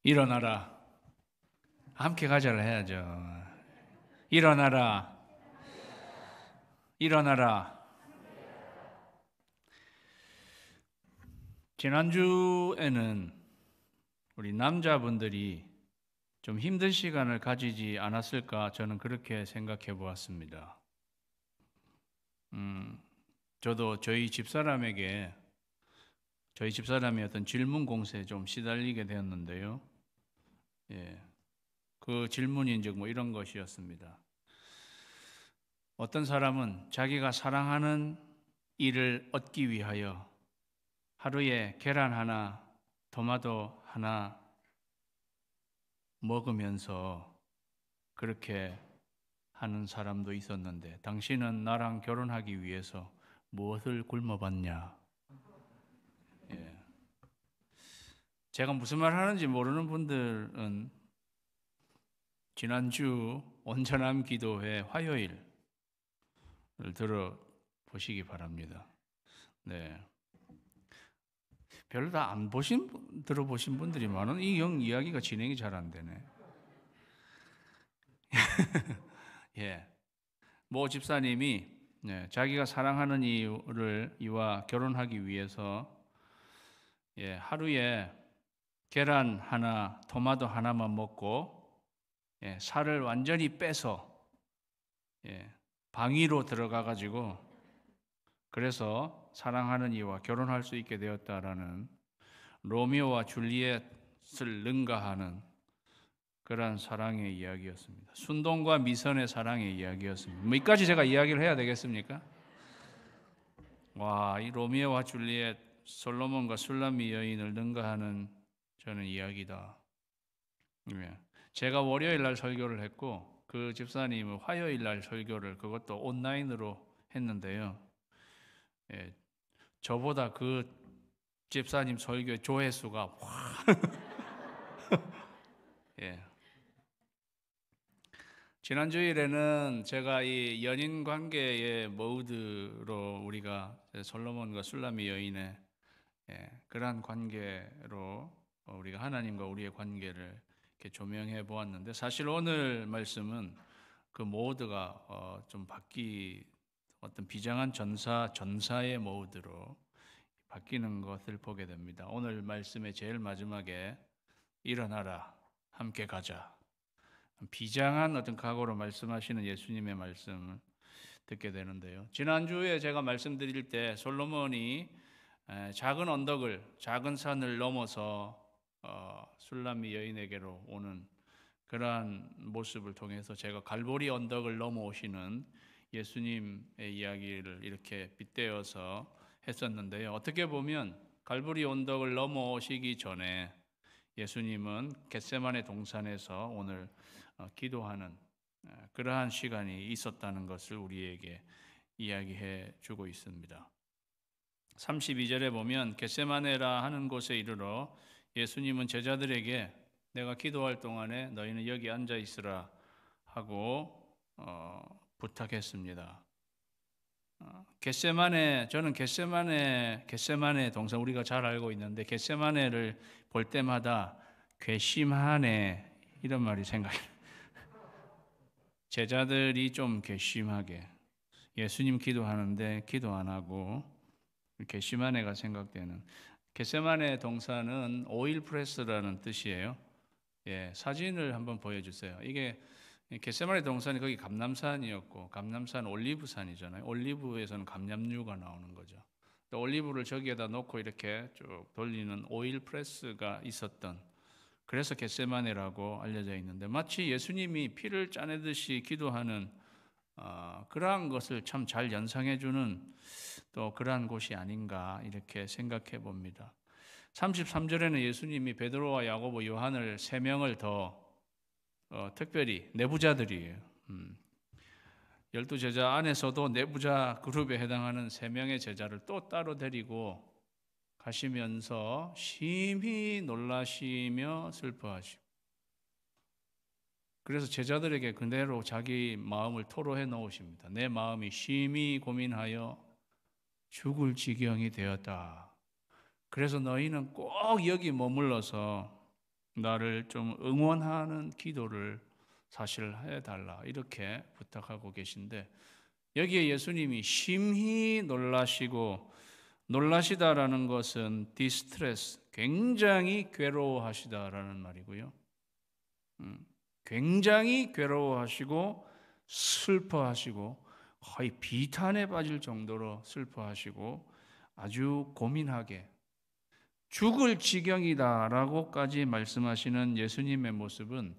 일어나라. 함께 가자를 해야죠. 일어나라. 일어나라. 지난주에는 우리 남자분들이 좀 힘든 시간을 가지지 않았을까 저는 그렇게 생각해 보았습니다. 저도 저희 집사람이 어떤 질문 공세에 좀 시달리게 되었는데요. 그 질문이 이제 뭐 이런 것이었습니다. 어떤 사람은 자기가 사랑하는 일을 얻기 위하여 하루에 계란 하나, 토마토 하나 먹으면서 그렇게 하는 사람도 있었는데 당신은 나랑 결혼하기 위해서 무엇을 굶어봤냐? 제가 무슨 말 하는지 모르는 분들은 지난주 온전함 기도회 화요일을 들어보시기 바랍니다. 네. 별로 다 안 들어보신 분들이 많은 이 이야기가 진행이 잘 안 되네. 모 집사님이 자기가 사랑하는 이와 결혼하기 위해서 하루에 계란 하나, 토마토 하나만 먹고 살을 완전히 빼서 방위로 들어가가지고 그래서 사랑하는 이와 결혼할 수 있게 되었다라는 로미오와 줄리엣을 능가하는 그런 사랑의 이야기였습니다. 순동과 미선의 사랑의 이야기였습니다. 뭐 이까지 제가 이야기를 해야 되겠습니까? 와, 이 로미오와 줄리엣, 솔로몬과 술람미 여인을 능가하는 저는 이야기다. 제가 월요일 날 설교를 했고 그 집사님은 화요일 날 설교를 그것도 온라인으로 했는데요. 저보다 그 집사님 설교의 조회수가 지난 주일에는 제가 이 연인 관계의 모드로 우리가 솔로몬과 술람미 여인의 그러한 관계로 우리가 하나님과 우리의 관계를 이렇게 조명해 보았는데 사실 오늘 말씀은 그 모드가 좀 어떤 비장한 전사의 모드로 바뀌는 것을 보게 됩니다. 오늘 말씀의 제일 마지막에 일어나라, 함께 가자. 비장한 어떤 각오로 말씀하시는 예수님의 말씀을 듣게 되는데요. 지난주에 제가 말씀드릴 때 솔로몬이 작은 산을 넘어서 술람미 여인에게로 오는 그러한 모습을 통해서 제가 갈보리 언덕을 넘어오시는 예수님의 이야기를 이렇게 빗대어서 했었는데요. 어떻게 보면 갈보리 언덕을 넘어오시기 전에 예수님은 겟세마네 동산에서 오늘 기도하는 그러한 시간이 있었다는 것을 우리에게 이야기해 주고 있습니다. 32절에 보면 겟세마네라 하는 곳에 이르러 예수님은 제자들에게 내가 기도할 동안에 너희는 여기 앉아 있으라 하고 부탁했습니다. 저는 겟세마네 동산 우리가 잘 알고 있는데 겟세마네를 볼 때마다 괘씸하네 이런 말이 생각해요. 제자들이 좀 괘씸하게 예수님 기도하는데 기도 안 하고 괘씸하네가 생각되는 겟세마네 동산은 오일 프레스라는 뜻이에요. 사진을 한번 보여주세요. 이게 겟세마네 동산이 거기 감람산이었고 감람산 올리브산이잖아요. 올리브에서는 감람류가 나오는 거죠. 또 올리브를 저기에다 놓고 이렇게 쭉 돌리는 오일 프레스가 있었던 그래서 겟세마네라고 알려져 있는데 마치 예수님이 피를 짜내듯이 기도하는 그러한 것을 참 잘 연상해주는 또 그러한 곳이 아닌가 이렇게 생각해 봅니다. 33절에는 예수님이 베드로와 야고보, 요한을 3명을 더 특별히 내부자들이에요. 12제자 안에서도 내부자 그룹에 해당하는 3명의 제자를 또 따로 데리고 가시면서 심히 놀라시며 슬퍼하시고 그래서 제자들에게 그대로 자기 마음을 토로해 놓으십니다. 내 마음이 심히 고민하여 죽을 지경이 되었다. 그래서 너희는 꼭 여기 머물러서 나를 좀 응원하는 기도를 사실 해달라 이렇게 부탁하고 계신데 여기에 예수님이 심히 놀라시다라는 것은 디스트레스, 굉장히 괴로워하시다라는 말이고요. 굉장히 괴로워하시고 슬퍼하시고 거의 비탄에 빠질 정도로 슬퍼하시고 아주 고민하게 죽을 지경이다라고까지 말씀하시는 예수님의 모습은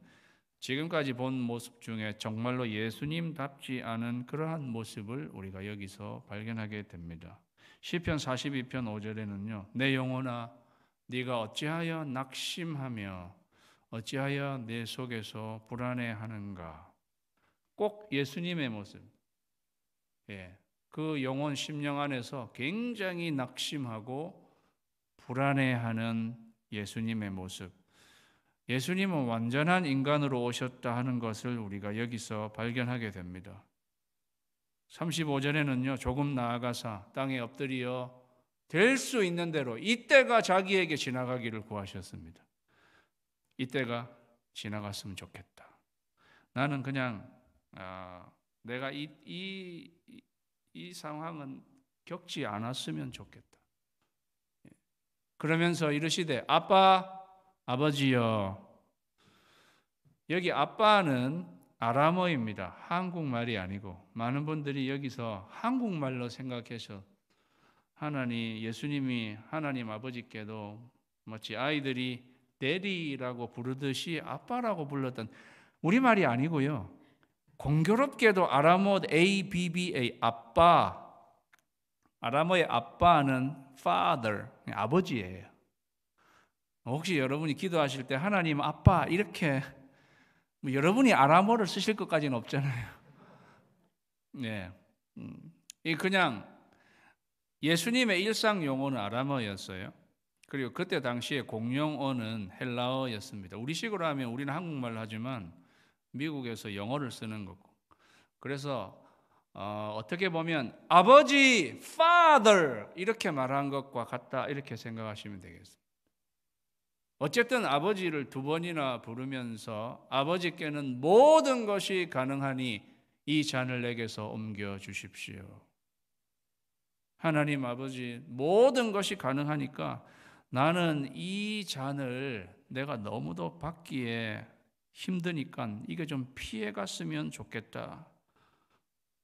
지금까지 본 모습 중에 정말로 예수님답지 않은 그러한 모습을 우리가 여기서 발견하게 됩니다. 시편 42편 5절에는요. 내 영혼아 네가 어찌하여 낙심하며 어찌하여 내 속에서 불안해하는가. 꼭 예수님의 모습. 그 영혼 심령 안에서 굉장히 낙심하고 불안해하는 예수님의 모습. 예수님은 완전한 인간으로 오셨다 하는 것을 우리가 여기서 발견하게 됩니다. 35절에는요. 조금 나아가사 땅에 엎드려 될 수 있는 대로 이때가 자기에게 지나가기를 구하셨습니다. 이때가 지나갔으면 좋겠다. 나는 그냥 내가 이 상황은 겪지 않았으면 좋겠다. 그러면서 이르시되 아버지여. 여기 아빠는 아람어입니다. 한국말이 아니고 많은 분들이 여기서 한국말로 생각해서 예수님이 하나님 아버지께도 마치 아이들이 데디라고 부르듯이 아빠라고 불렀던 우리말이 아니고요. 공교롭게도 아람어 ABBA 아빠, 아람어의 아빠는 father, 아버지예요. 혹시 여러분이 기도하실 때 하나님 아빠 이렇게 여러분이 아람어를 쓰실 것까지는 없잖아요. 네, 그냥 예수님의 일상 용어는 아람어였어요. 그리고 그때 당시에 공용어는 헬라어였습니다. 우리식으로 하면 우리는 한국말로 하지만 미국에서 영어를 쓰는 거고. 그래서 어떻게 보면 아버지, father 이렇게 말한 것과 같다 이렇게 생각하시면 되겠습니다. 어쨌든 아버지를 두 번이나 부르면서 아버지께는 모든 것이 가능하니 이 잔을 내게서 옮겨 주십시오. 하나님 아버지 모든 것이 가능하니까 나는 이 잔을 내가 너무도 받기에 힘드니까 이게 좀 피해갔으면 좋겠다.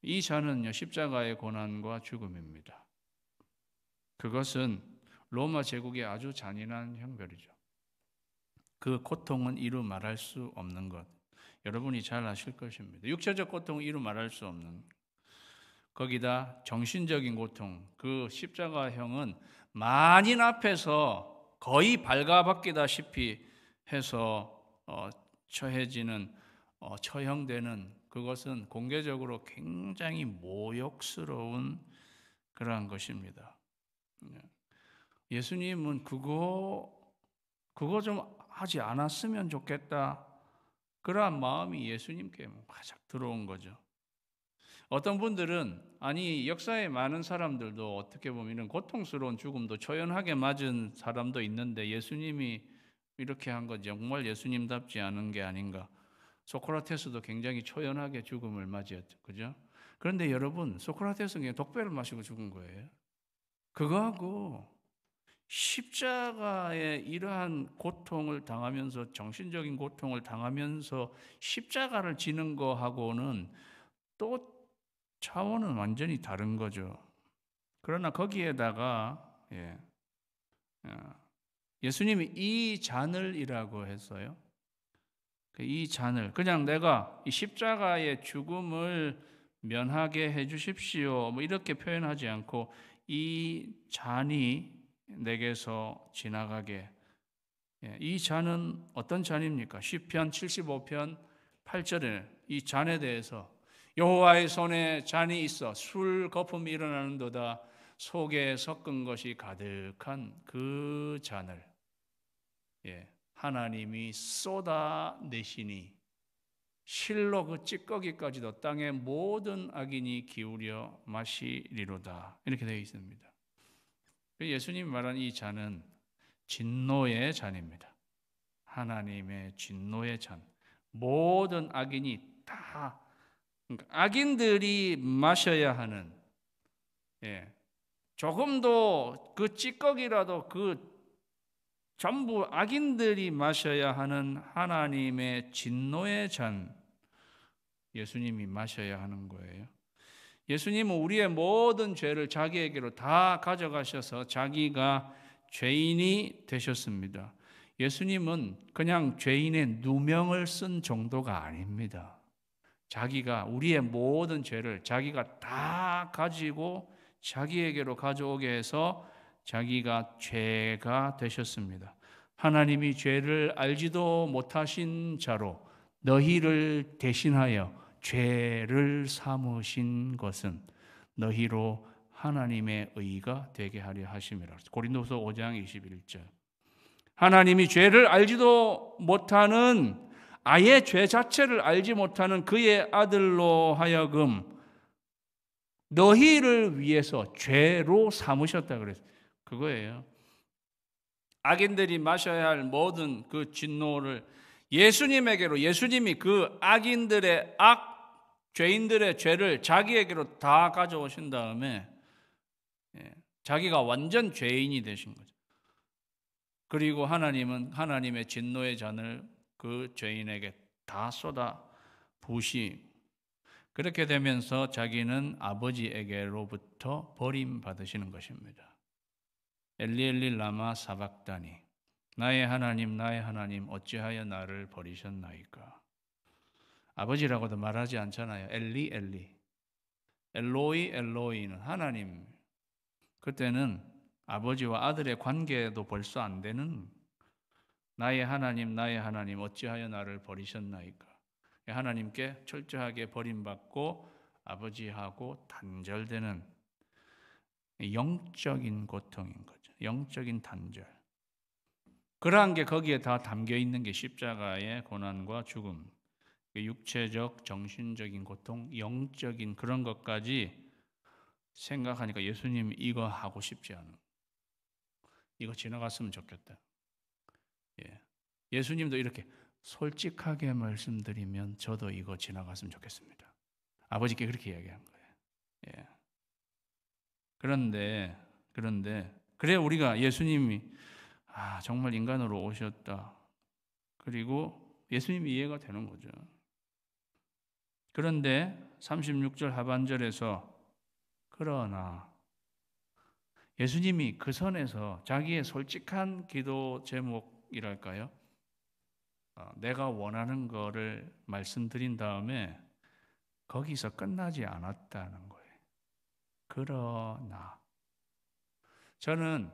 이 잔은요 십자가의 고난과 죽음입니다. 그것은 로마 제국의 아주 잔인한 형벌이죠. 그 고통은 이루 말할 수 없는 것. 여러분이 잘 아실 것입니다. 육체적 고통은 이루 말할 수 없는. 거기다 정신적인 고통. 그 십자가형은 만인 앞에서 거의 발가벗기다시피 해서 처형되는 그것은 공개적으로 굉장히 모욕스러운 그러한 것입니다. 예수님은 그거 좀 하지 않았으면 좋겠다. 그러한 마음이 예수님께 가장 들어온 거죠. 어떤 분들은 역사에 많은 사람들도 어떻게 보면 이런 고통스러운 죽음도 초연하게 맞은 사람도 있는데 예수님이 이렇게 한 건 정말 예수님답지 않은 게 아닌가. 소크라테스도 굉장히 초연하게 죽음을 맞이했죠. 그죠? 그런데 여러분, 소크라테스는 그냥 독배를 마시고 죽은 거예요. 그거하고 십자가에 이러한 고통을 당하면서 정신적인 고통을 당하면서 십자가를 지는 거하고는 또 차원은 완전히 다른 거죠. 그러나 거기에다가 예수님이 이 잔을이라고 했어요. 이 잔을 그냥 내가 이 십자가의 죽음을 면하게 해 주십시오. 이렇게 표현하지 않고 이 잔이 내게서 지나가게. 이 잔은 어떤 잔입니까? 시편 75편 8절에 이 잔에 대해서 여호와의 손에 잔이 있어 술 거품이 일어나는도다 속에 섞은 것이 가득한 그 잔을 하나님이 쏟아내시니 실로 그 찌꺼기까지도 땅의 모든 악인이 기울여 마시리로다 이렇게 되어 있습니다. 예수님이 말한 이 잔은 진노의 잔입니다. 하나님의 진노의 잔. 모든 악인이 다, 그러니까 악인들이 마셔야 하는, 조금도 그 찌꺼기라도 전부 악인들이 마셔야 하는 하나님의 진노의 잔, 예수님이 마셔야 하는 거예요. 예수님은 우리의 모든 죄를 자기에게로 다 가져가셔서 자기가 죄인이 되셨습니다. 예수님은 그냥 죄인의 누명을 쓴 정도가 아닙니다. 자기가 우리의 모든 죄를 자기가 다 가지고 자기에게로 가져오게 해서 자기가 죄가 되셨습니다. 하나님이 죄를 알지도 못하신 자로 너희를 대신하여 죄를 삼으신 것은 너희로 하나님의 의가 되게 하려 하심이라. 고린도서 5장 21절. 하나님이 죄를 알지도 못하는, 아예 죄 자체를 알지 못하는 그의 아들로 하여금 너희를 위해서 죄로 삼으셨다 그랬어요. 그거예요. 악인들이 마셔야 할 모든 그 진노를 예수님에게로, 예수님이 그 악인들의 죄인들의 죄를 자기에게로 다 가져오신 다음에 자기가 완전 죄인이 되신 거죠. 그리고 하나님은 하나님의 진노의 잔을 그 죄인에게 다 쏟아 부으시, 그렇게 되면서 자기는 아버지에게로부터 버림받으시는 것입니다. 엘리 엘리 라마 사박다니, 나의 하나님 어찌하여 나를 버리셨나이까. 아버지라고도 말하지 않잖아요. 엘리 엘리, 엘로이 엘로이는 하나님. 그때는 아버지와 아들의 관계도 벌써 안 되는, 나의 하나님 어찌하여 나를 버리셨나이까. 하나님께 철저하게 버림받고 아버지하고 단절되는 영적인 고통인 거죠. 영적인 단절. 그러한 게 거기에 다 담겨 있는 게 십자가의 고난과 죽음, 육체적, 정신적인 고통, 영적인 그런 것까지 생각하니까 예수님이 이거 하고 싶지 않은, 이거 지나갔으면 좋겠다. 예수님도 이렇게 솔직하게 말씀드리면 저도 이거 지나갔으면 좋겠습니다. 아버지께 그렇게 이야기한 거예요. 그런데 그래 우리가 예수님이 정말 인간으로 오셨다. 그리고 예수님이 이해가 되는 거죠. 그런데 36절 하반절에서 그러나 예수님이 그 선에서 자기의 솔직한 기도 제목이랄까요? 내가 원하는 거를 말씀드린 다음에 거기서 끝나지 않았다는 거예요. 그러나 저는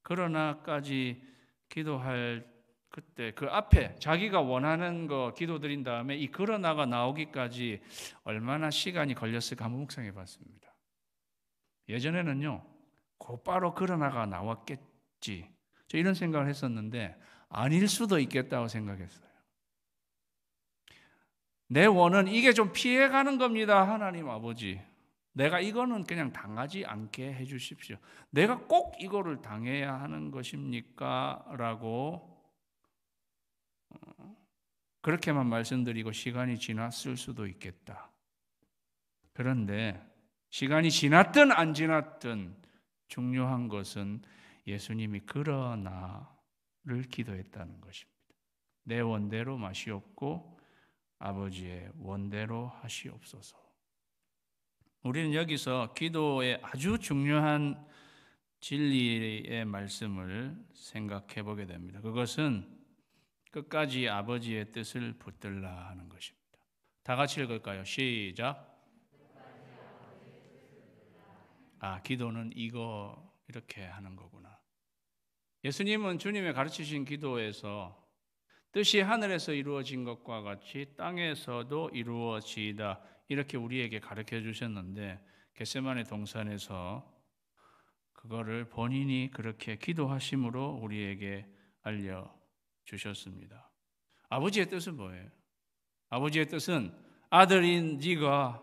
그러나까지 기도할 그때 그 앞에 자기가 원하는 거 기도드린 다음에 이 그러나가 나오기까지 얼마나 시간이 걸렸을까 한번 묵상해 봤습니다. 예전에는요, 곧바로 그러나가 나왔겠지, 저 이런 생각을 했었는데 아닐 수도 있겠다고 생각했어요. 내 원은 이게 좀 피해가는 겁니다. 하나님 아버지, 내가 이거는 그냥 당하지 않게 해주십시오. 내가 꼭 이거를 당해야 하는 것입니까? 라고 그렇게만 말씀드리고 시간이 지났을 수도 있겠다. 그런데 시간이 지났든 안 지났든 중요한 것은 예수님이 그러나를 기도했다는 것입니다. 내 원대로 마시옵고 아버지의 원대로 하시옵소서. 우리는 여기서 기도의 아주 중요한 진리의 말씀을 생각해 보게 됩니다. 그것은 끝까지 아버지의 뜻을 붙들라 하는 것입니다. 다 같이 읽을까요? 시작. 기도는 이렇게 하는 거구나. 예수님은 주님의 가르치신 기도에서 뜻이 하늘에서 이루어진 것과 같이 땅에서도 이루어지이다, 이렇게 우리에게 가르쳐 주셨는데 겟세마네 동산에서 그거를 본인이 그렇게 기도하심으로 우리에게 알려주셨습니다. 아버지의 뜻은 뭐예요? 아버지의 뜻은 아들인 네가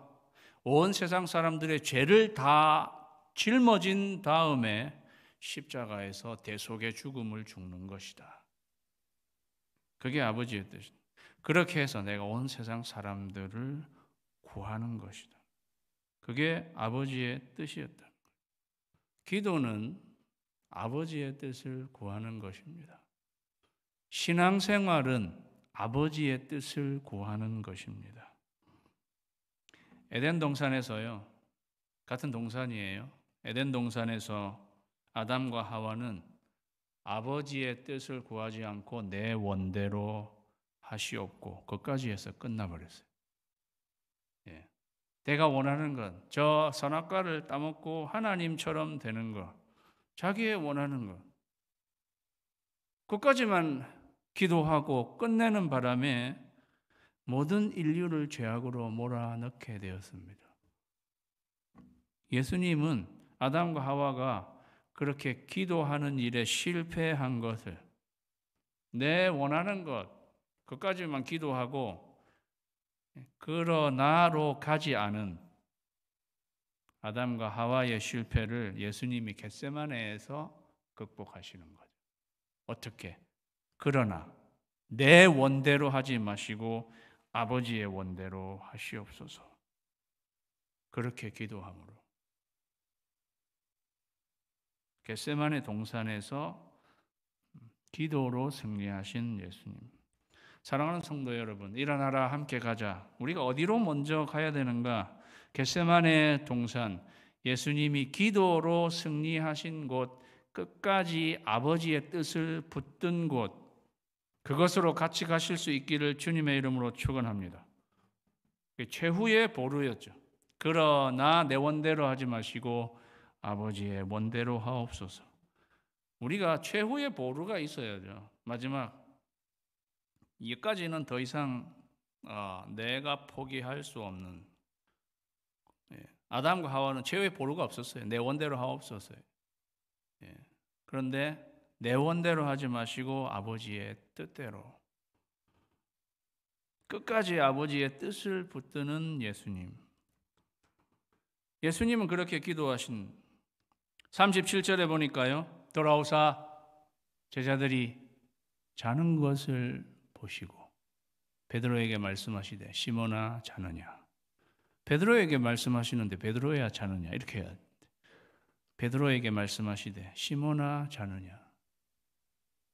온 세상 사람들의 죄를 다 짊어진 다음에 십자가에서 대속의 죽음을 죽는 것이다. 그게 아버지의 뜻입니다. 그렇게 해서 내가 온 세상 사람들을 구하는 것이다. 그게 아버지의 뜻이었다. 기도는 아버지의 뜻을 구하는 것입니다. 신앙생활은 아버지의 뜻을 구하는 것입니다. 에덴 동산에서요, 같은 동산이에요. 에덴 동산에서 아담과 하와는 아버지의 뜻을 구하지 않고 내 원대로 하시옵고 그까지 해서 끝나버렸어요. 예. 내가 원하는 것, 저 선악과를 따먹고 하나님처럼 되는 것, 자기의 원하는 것, 그까지만 기도하고 끝내는 바람에 모든 인류를 죄악으로 몰아넣게 되었습니다. 예수님은 아담과 하와가 그렇게 기도하는 일에 실패한 것을, 내 원하는 것, 그까지만 기도하고 그러나로 가지 않은 아담과 하와의 실패를 예수님이 겟세마네에서 극복하시는 거죠. 어떻게? 그러나 내 원대로 하지 마시고 아버지의 원대로 하시옵소서. 그렇게 기도함으로 겟세마네 동산에서 기도로 승리하신 예수님. 사랑하는 성도 여러분, 일어나라 함께 가자. 우리가 어디로 먼저 가야 되는가? 겟세마네 동산, 예수님이 기도로 승리하신 곳, 끝까지 아버지의 뜻을 붙든 곳, 그것으로 같이 가실 수 있기를 주님의 이름으로 축원합니다. 최후의 보루였죠. 그러나 내 원대로 하지 마시고 아버지의 원대로 하옵소서. 우리가 최후의 보루가 있어야죠. 마지막 여기까지는 더 이상 내가 포기할 수 없는, 아담과 하와는 최후의 보루가 없었어요. 내 원대로 하옵소서. 그런데 내 원대로 하지 마시고 아버지의 뜻대로, 끝까지 아버지의 뜻을 붙드는 예수님. 예수님은 그렇게 기도하신 37절에 보니까요, 돌아오사 제자들이 자는 것을 보시고 베드로에게 말씀하시되 시몬아 자느냐. 베드로에게 말씀하시는데 베드로야 자느냐 이렇게 해야 돼. 베드로에게 말씀하시되 시몬아 자느냐.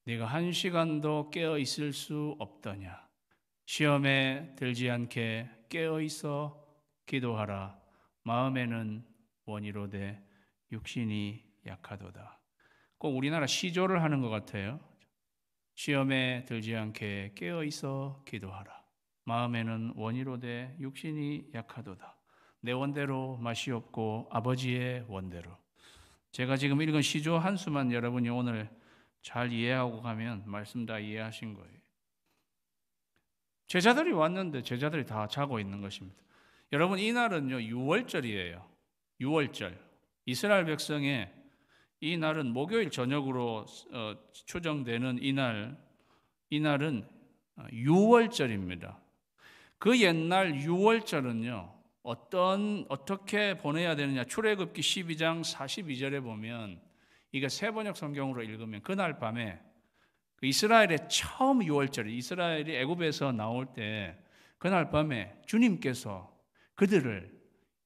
네가 한 시간도 깨어 있을 수 없더냐. 시험에 들지 않게 깨어 있어 기도하라. 마음에는 원이로되 육신이 약하도다. 꼭 우리나라 시조를 하는 것 같아요. 시험에 들지 않게 깨어 있어 기도하라. 마음에는 원이로되 육신이 약하도다. 내 원대로 마시옵고 아버지의 원대로. 제가 지금 읽은 시조 한 수만 여러분이 오늘 잘 이해하고 가면 말씀 다 이해하신 거예요. 제자들이 왔는데 제자들이 다 자고 있는 것입니다. 여러분, 이날은요 6월절이에요. 6월절. 이스라엘 백성의 이 날은 목요일 저녁으로 추정되는 이날은 6월절입니다. 그 옛날 6월절은요 어떻게 보내야 되느냐. 출애굽기 12장 42절에 보면, 이게 세번역 성경으로 읽으면 그날 밤에 이스라엘의 처음 6월절, 이스라엘이 애굽에서 나올 때 그날 밤에 주님께서 그들을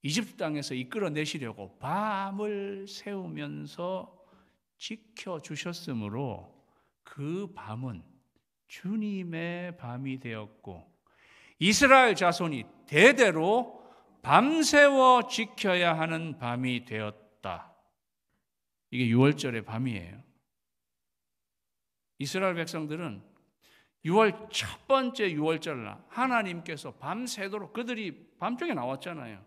이집트 땅에서 이끌어내시려고 밤을 새우면서 지켜주셨으므로 그 밤은 주님의 밤이 되었고 이스라엘 자손이 대대로 밤새워 지켜야 하는 밤이 되었다. 이게 6월절의 밤이에요. 이스라엘 백성들은 6월 첫 번째 6월절 날 하나님께서 밤새도록, 그들이 밤중에 나왔잖아요.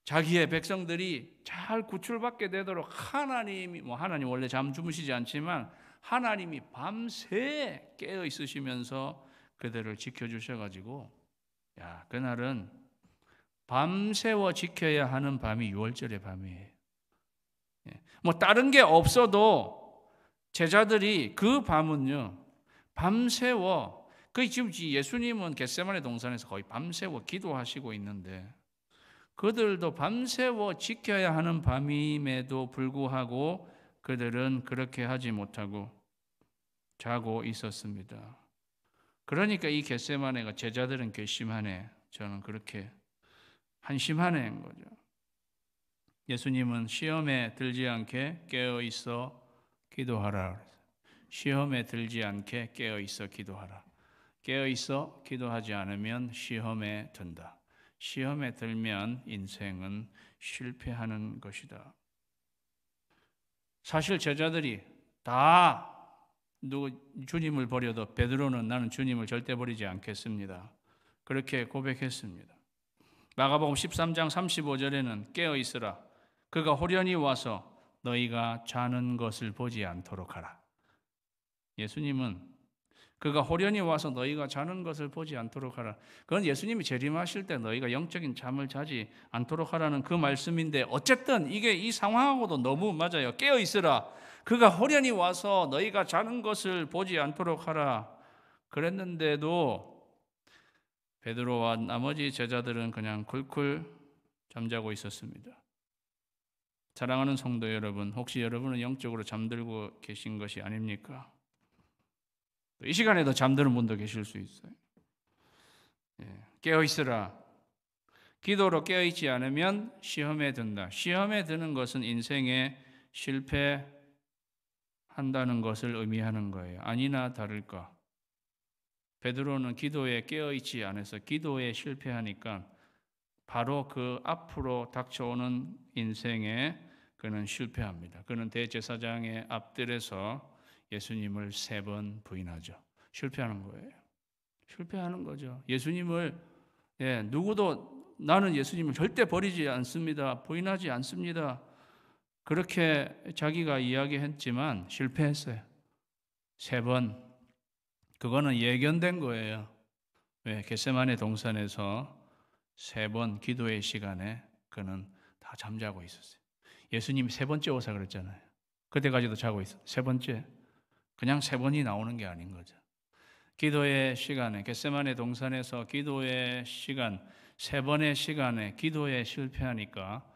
자기의 백성들이 잘 구출받게 되도록 하나님 원래 잠 주무시지 않지만 하나님이 밤새 깨어 있으시면서 그들을 지켜주셔가지고, 그날은 밤새워 지켜야 하는 밤이 6월절의 밤이에요. 다른 게 없어도 제자들이 그 밤은요 밤새워, 지금 예수님은 겟세마네 동산에서 거의 밤새워 기도하시고 있는데 그들도 밤새워 지켜야 하는 밤임에도 불구하고 그들은 그렇게 하지 못하고 자고 있었습니다. 그러니까 이 겟세마네가 제자들은 괘씸하네, 저는 그렇게 한심하네인 거죠. 예수님은 시험에 들지 않게 깨어 있어 기도하라. 시험에 들지 않게 깨어 있어 기도하라. 깨어 있어 기도하지 않으면 시험에 든다. 시험에 들면 인생은 실패하는 것이다. 사실 제자들이 다 주님을 버려도 베드로는 나는 주님을 절대 버리지 않겠습니다. 그렇게 고백했습니다. 마가복음 13장 35절에는 깨어 있으라. 그가 호련히 와서 너희가 자는 것을 보지 않도록 하라. 예수님은 그가 호련히 와서 너희가 자는 것을 보지 않도록 하라. 그건 예수님이 재림하실 때 너희가 영적인 잠을 자지 않도록 하라는 그 말씀인데, 어쨌든 이게 이 상황하고도 너무 맞아요. 깨어 있으라. 그가 호련히 와서 너희가 자는 것을 보지 않도록 하라. 그랬는데도 베드로와 나머지 제자들은 그냥 쿨쿨 잠자고 있었습니다. 사랑하는 성도 여러분, 혹시 여러분은 영적으로 잠들고 계신 것이 아닙니까? 이 시간에도 잠드는 분도 계실 수 있어요. 깨어 있으라. 기도로 깨어 있지 않으면 시험에 든다. 시험에 드는 것은 인생에 실패한다는 것을 의미하는 거예요. 아니나 다를까. 베드로는 기도에 깨어 있지 않아서 기도에 실패하니까 바로 그 앞으로 닥쳐오는 인생에 그는 실패합니다. 그는 대제사장의 앞들에서 예수님을 3번 부인하죠. 실패하는 거예요. 실패하는 거죠. 예수님을 누구도 나는 예수님을 절대 버리지 않습니다. 부인하지 않습니다. 그렇게 자기가 이야기했지만 실패했어요. 3번. 그거는 예견된 거예요. 왜? 겟세마네 동산에서 3번 기도의 시간에 그는 다 잠자고 있었어요. 예수님 3번째 오사 그랬잖아요. 그때까지도 자고 있었어요. 3번째. 그냥 3번이 나오는 게 아닌 거죠. 기도의 시간에, 겟세마네 동산에서 기도의 시간, 3번의 시간에 기도에 실패하니까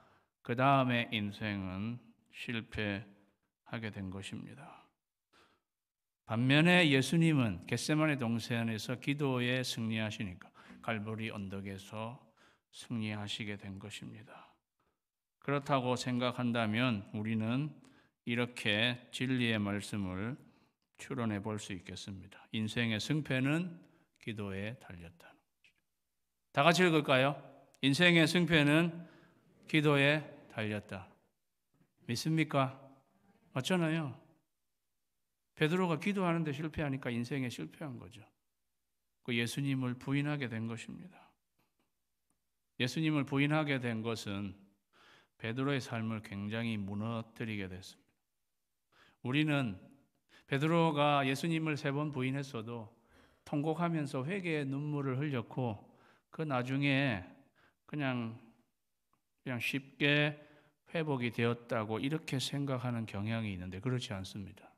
그 다음에 인생은 실패하게 된 것입니다. 반면에 예수님은 겟세마네 동산에서 기도에 승리하시니까 갈보리 언덕에서 승리하시게 된 것입니다. 그렇다고 생각한다면 우리는 이렇게 진리의 말씀을 추론해 볼 수 있겠습니다. 인생의 승패는 기도에 달렸다. 다 같이 읽을까요? 인생의 승패는 기도에 달렸다. 믿습니까? 맞잖아요. 베드로가 기도하는데 실패하니까 인생에 실패한 거죠. 그 예수님을 부인하게 된 것입니다. 예수님을 부인하게 된 것은 베드로의 삶을 굉장히 무너뜨리게 됐습니다. 우리는 베드로가 예수님을 3번 부인했어도 통곡하면서 회개의 눈물을 흘렸고 그 나중에 그냥 쉽게 회복이 되었다고 이렇게 생각하는 경향이 있는데 그렇지 않습니다.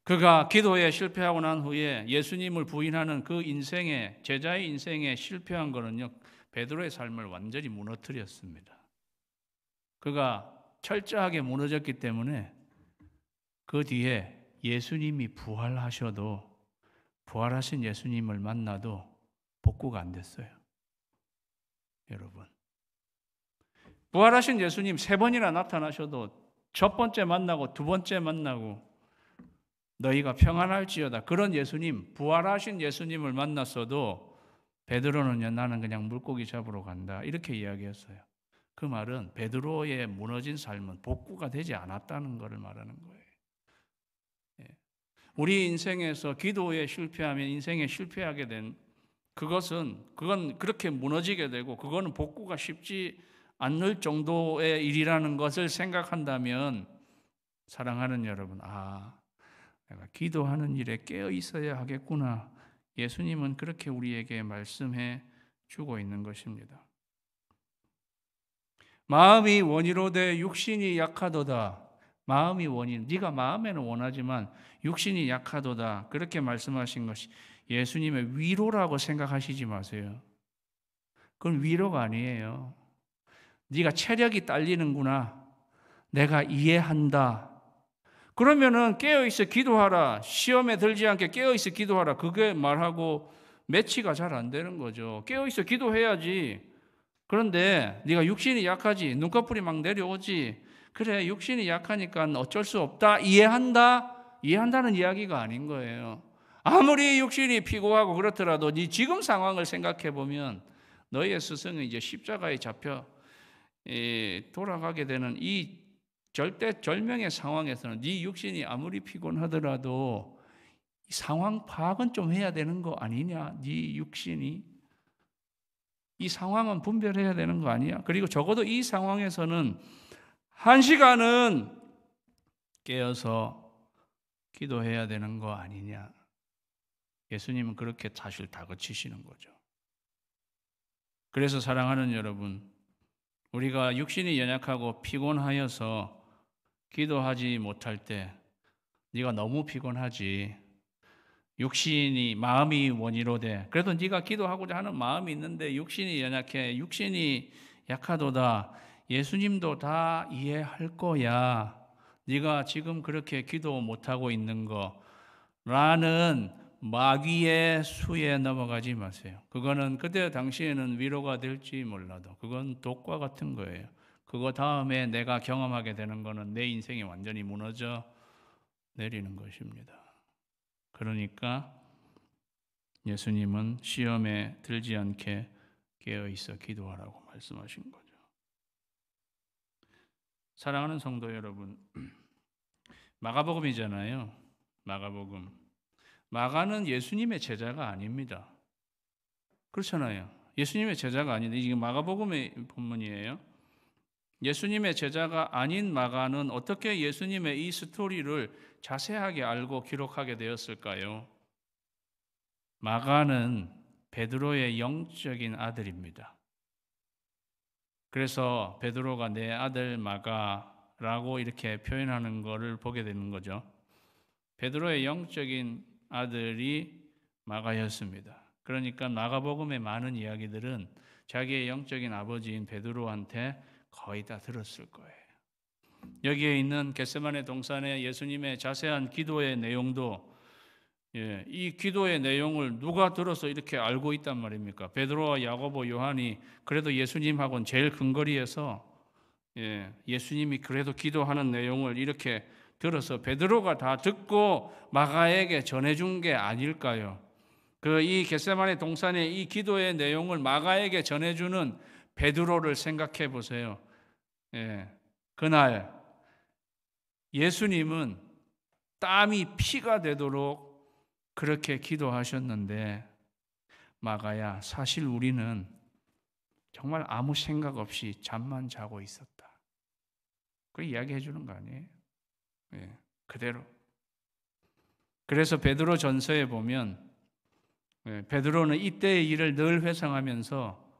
그가 기도에 실패하고 난 후에 예수님을 부인하는 그 인생에, 제자의 인생에 실패한 거는요, 베드로의 삶을 완전히 무너뜨렸습니다. 그가 철저하게 무너졌기 때문에 그 뒤에 예수님이 부활하셔도, 부활하신 예수님을 만나도 복구가 안 됐어요. 여러분, 부활하신 예수님 3번이나 나타나셔도 첫 번째 만나고 2번째 만나고 너희가 평안할지어다, 그런 예수님, 부활하신 예수님을 만났어도 베드로는요, 나는 그냥 물고기 잡으러 간다, 이렇게 이야기했어요. 그 말은 베드로의 무너진 삶은 복구가 되지 않았다는 것을 말하는 거예요. 우리 인생에서 기도에 실패하면 인생에 실패하게 된 그건 그렇게 무너지게 되고 그거는 복구가 쉽지 않을 정도의 일이라는 것을 생각한다면, 사랑하는 여러분, 내가 기도하는 일에 깨어 있어야 하겠구나. 예수님은 그렇게 우리에게 말씀해 주고 있는 것입니다. 마음이 원이로 돼 육신이 약하도다. 마음이 원인, 네가 마음에는 원하지만 육신이 약하도다, 그렇게 말씀하신 것이 예수님의 위로라고 생각하시지 마세요. 그건 위로가 아니에요. 네가 체력이 딸리는구나, 내가 이해한다, 그러면은 깨어있어 기도하라. 시험에 들지 않게 깨어있어 기도하라. 그게 말하고 매치가 잘 안 되는 거죠. 깨어있어 기도해야지. 그런데 네가 육신이 약하지. 눈꺼풀이 막 내려오지. 그래, 육신이 약하니까 어쩔 수 없다. 이해한다? 이해한다는 이야기가 아닌 거예요. 아무리 육신이 피고하고 그렇더라도 네 지금 상황을 생각해 보면 너희의 스승은 이제 십자가에 잡혀 돌아가게 되는 이 절대절명의 상황에서는 네 육신이 아무리 피곤하더라도 상황 파악은 좀 해야 되는 거 아니냐? 네 육신이 이 상황은 분별해야 되는 거 아니야? 그리고 적어도 이 상황에서는 1시간은 깨어서 기도해야 되는 거 아니냐? 예수님은 그렇게 사실 다그치시는 거죠. 그래서 사랑하는 여러분, 우리가 육신이 연약하고 피곤하여서 기도하지 못할 때 네가 너무 피곤하지. 육신이 마음이 원이로 돼. 그래도 네가 기도하고자 하는 마음이 있는데 육신이 연약해. 육신이 약하도다. 예수님도 다 이해할 거야. 네가 지금 그렇게 기도 못하고 있는 거라는 마귀의 수에 넘어가지 마세요. 그거는 그때 당시에는 위로가 될지 몰라도 그건 독과 같은 거예요. 그거 다음에 내가 경험하게 되는 거는 내 인생이 완전히 무너져 내리는 것입니다. 그러니까 예수님은 시험에 들지 않게 깨어있어 기도하라고 말씀하신 거죠. 사랑하는 성도 여러분, 마가복음이잖아요. 마가복음. 마가는 예수님의 제자가 아닙니다. 그렇잖아요. 예수님의 제자가 아닌데 이게 마가복음의 본문이에요. 예수님의 제자가 아닌 마가는 어떻게 예수님의 이 스토리를 자세하게 알고 기록하게 되었을까요? 마가는 베드로의 영적인 아들입니다. 그래서 베드로가 내 아들 마가라고 이렇게 표현하는 것을 보게 되는 거죠. 베드로의 영적인 아들이 마가였습니다. 그러니까 마가복음의 많은 이야기들은 자기의 영적인 아버지인 베드로한테 거의 다 들었을 거예요. 여기에 있는 겟세마네 동산의 예수님의 자세한 기도의 내용도 이 기도의 내용을 누가 들어서 이렇게 알고 있단 말입니까? 베드로와 야고보, 요한이 그래도 예수님하고는 제일 근거리에서 예수님이 그래도 기도하는 내용을 이렇게 들어서 베드로가 다 듣고 마가에게 전해준 게 아닐까요? 이 겟세마네 동산의 이 기도의 내용을 마가에게 전해주는 베드로를 생각해 보세요. 그날 예수님은 땀이 피가 되도록 그렇게 기도하셨는데 마가야, 사실 우리는 정말 아무 생각 없이 잠만 자고 있었다. 그 이야기해 주는 거 아니에요? 그대로. 그래서 베드로 전서에 보면 베드로는 이때의 일을 늘 회상하면서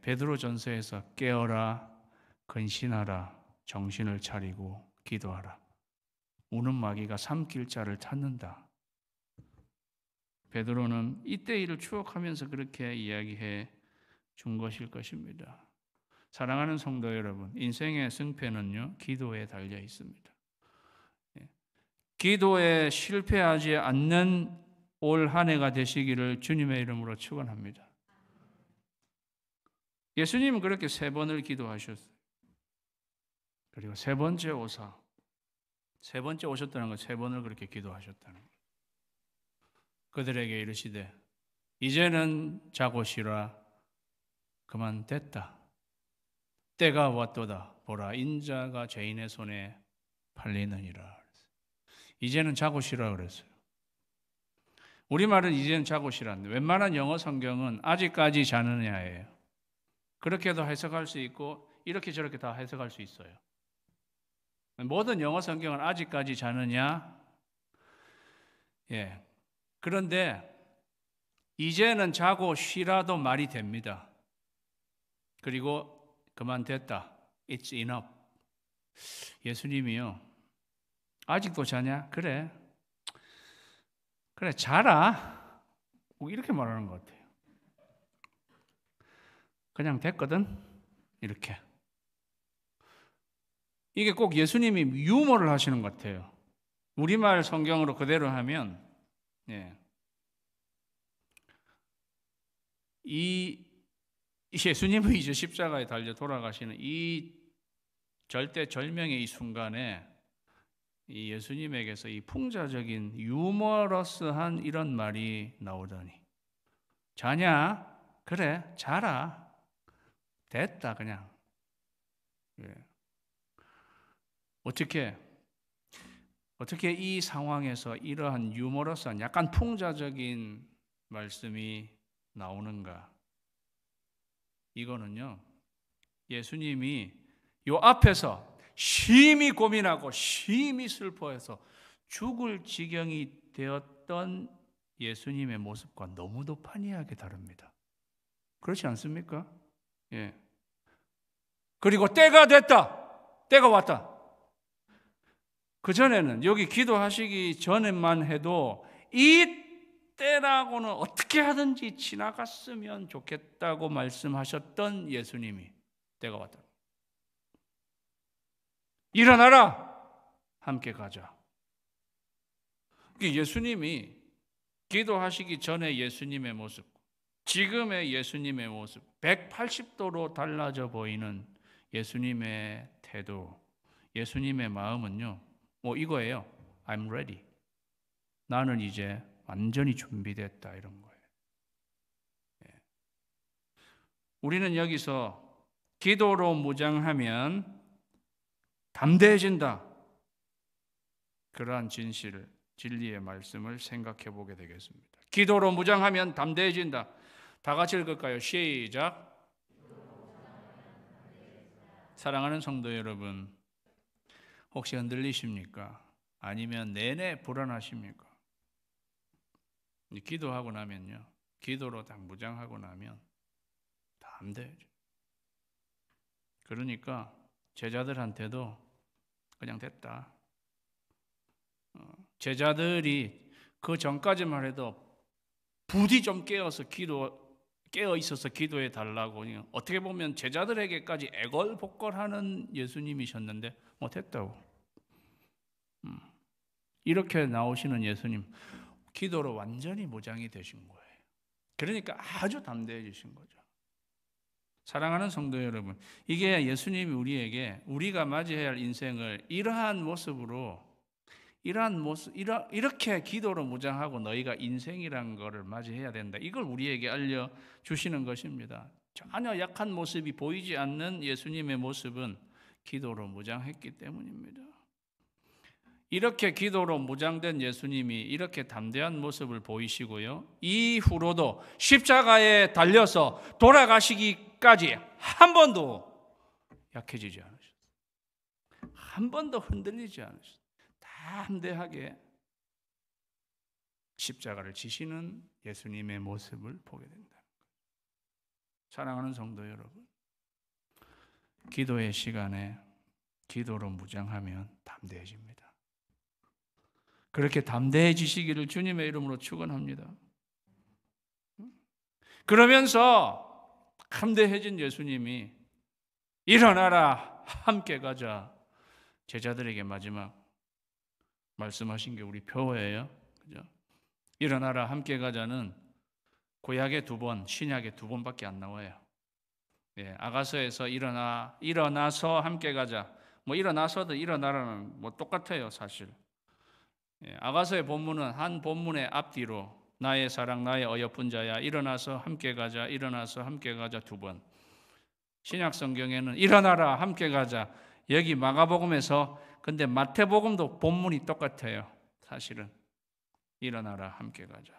베드로 전서에서 깨어라, 근신하라, 정신을 차리고 기도하라. 우는 마귀가 삼킬 자를 찾는다. 베드로는 이때 일을 추억하면서 그렇게 이야기해 준 것일 것입니다. 사랑하는 성도 여러분, 인생의 승패는요, 기도에 달려 있습니다. 기도에 실패하지 않는 올 한 해가 되시기를 주님의 이름으로 축원합니다. 예수님은 그렇게 3번을 기도하셨어요. 그리고 3번째 오사, 3번째 오셨다는 건 3번을 그렇게 기도하셨다는 거예요. 그들에게 이르시되 이제는 자고 쉬라. 그만 됐다. 때가 왔도다. 보라, 인자가 죄인의 손에 팔리느니라. 이제는 자고 쉬라 그랬어요. 우리말은 이제는 자고 쉬라는데 웬만한 영어 성경은 아직까지 자느냐예요. 그렇게도 해석할 수 있고 이렇게 저렇게 다 해석할 수 있어요. 모든 영어 성경은 아직까지 자느냐? 그런데 이제는 자고 쉬라도 말이 됩니다. 그리고 그만 됐다. It's enough. 예수님이요. 아직도 자냐? 그래 자라. 이렇게 말하는 것 같아요. 그냥 됐거든. 이렇게. 이게 꼭 예수님이 유머를 하시는 것 같아요. 우리말 성경으로 그대로 하면 이 예수님의 이제 십자가에 달려 돌아가시는 이 절대절명의 이 순간에 이 예수님에게서 이 풍자적인 유머러스한 이런 말이 나오더니 자냐? 그래 자라. 됐다 그냥. 어떻게 이 상황에서 이러한 유머러스한 약간 풍자적인 말씀이 나오는가? 이거는요, 예수님이 요 앞에서 심히 고민하고 심히 슬퍼해서 죽을 지경이 되었던 예수님의 모습과 너무도 판이하게 다릅니다. 그렇지 않습니까? 예. 그리고 때가 됐다. 때가 왔다. 그전에는 여기 기도하시기 전에만 해도 이 때라고는 어떻게 하든지 지나갔으면 좋겠다고 말씀하셨던 예수님이 때가 왔다. 일어나라. 함께 가자. 예수님이 기도하시기 전에 예수님의 모습, 지금의 예수님의 모습, 180도로 달라져 보이는 예수님의 태도, 예수님의 마음은요, 이거예요. I'm ready. 나는 이제 완전히 준비됐다 이런 거예요. 우리는 여기서 기도로 무장하면 담대해진다. 그러한 진리의 말씀을 생각해 보게 되겠습니다. 기도로 무장하면 담대해진다. 다 같이 읽을까요? 시작. 사랑하는 성도 여러분, 혹시 흔들리십니까? 아니면 내내 불안하십니까? 기도하고 나면요, 기도로 딱 무장하고 나면 담대해져. 그러니까 제자들한테도 그냥 됐다. 제자들이 그 전까지만 해도 부디 좀 깨어 있어서 기도해 달라고, 어떻게 보면 제자들에게까지 애걸복걸하는 예수님이셨는데 됐다고. 이렇게 나오시는 예수님, 기도로 완전히 무장이 되신 거예요. 그러니까 아주 담대해지신 거죠. 사랑하는 성도 여러분, 이게 예수님이 우리가 맞이해야 할 인생을 이러한 모습으로, 이렇게 기도로 무장하고 너희가 인생이란 것을 맞이해야 된다. 이걸 우리에게 알려주시는 것입니다. 전혀 약한 모습이 보이지 않는 예수님의 모습은 기도로 무장했기 때문입니다. 이렇게 기도로 무장된 예수님이 이렇게 담대한 모습을 보이시고요, 이후로도 십자가에 달려서 돌아가시기까지 한 번도 약해지지 않으셨어요. 한 번도 흔들리지 않으셨어요. 담대하게 십자가를 지시는 예수님의 모습을 보게 된다. 사랑하는 성도 여러분, 기도의 시간에 기도로 무장하면 담대해집니다. 그렇게 담대해지시기를 주님의 이름으로 축원합니다. 그러면서 담대해진 예수님이 일어나라, 함께 가자. 제자들에게 마지막 말씀하신 게 우리 표어예요. 그죠? 일어나라, 함께 가자는 구약에 2번, 신약에 2번밖에 안 나와요. 아가서에서 일어나서 함께 가자. 일어나서도 일어나라는 똑같아요, 사실. 아가서의 본문은 한 본문의 앞뒤로 나의 사랑, 나의 어여쁜 자야, 일어나서 함께 가자, 일어나서 함께 가자 2번. 신약 성경에는 일어나라, 함께 가자. 여기 마가복음에서, 근데 마태복음도 본문이 똑같아요. 사실은 일어나라, 함께 가자.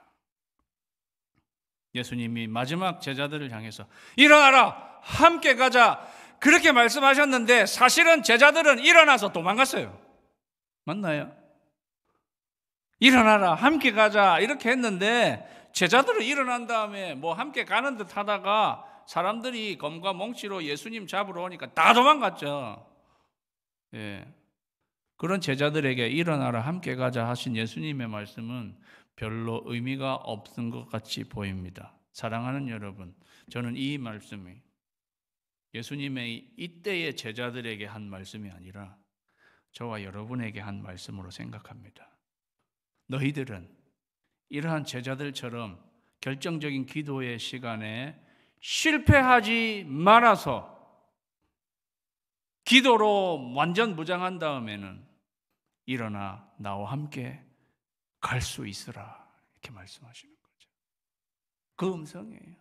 예수님이 마지막 제자들을 향해서 일어나라, 함께 가자, 그렇게 말씀하셨는데 사실은 제자들은 일어나서 도망갔어요. 맞나요? 일어나라, 함께 가자 이렇게 했는데 제자들은 일어난 다음에 함께 가는 듯 하다가 사람들이 검과 몽치로 예수님 잡으러 오니까 다 도망갔죠. 그런 제자들에게 일어나라, 함께 가자 하신 예수님의 말씀은 별로 의미가 없는 것 같이 보입니다. 사랑하는 여러분, 저는 이 말씀이 예수님의 이때의 제자들에게 한 말씀이 아니라 저와 여러분에게 한 말씀으로 생각합니다. 너희들은 이러한 제자들처럼 결정적인 기도의 시간에 실패하지 말아서 기도로 완전 무장한 다음에는 일어나 나와 함께 갈 수 있으라, 이렇게 말씀하시는 거죠. 그 음성이에요.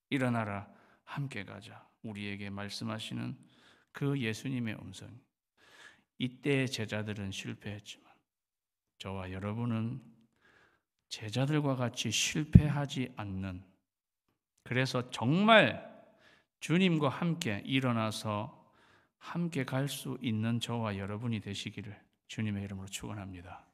일어나라, 함께 가자, 우리에게 말씀하시는 그 예수님의 음성. 이때 제자들은 실패했지만 저와 여러분은 제자들과 같이 실패하지 않는, 그래서 정말 주님과 함께 일어나서 함께 갈 수 있는 저와 여러분이 되시기를 주님의 이름으로 축원합니다.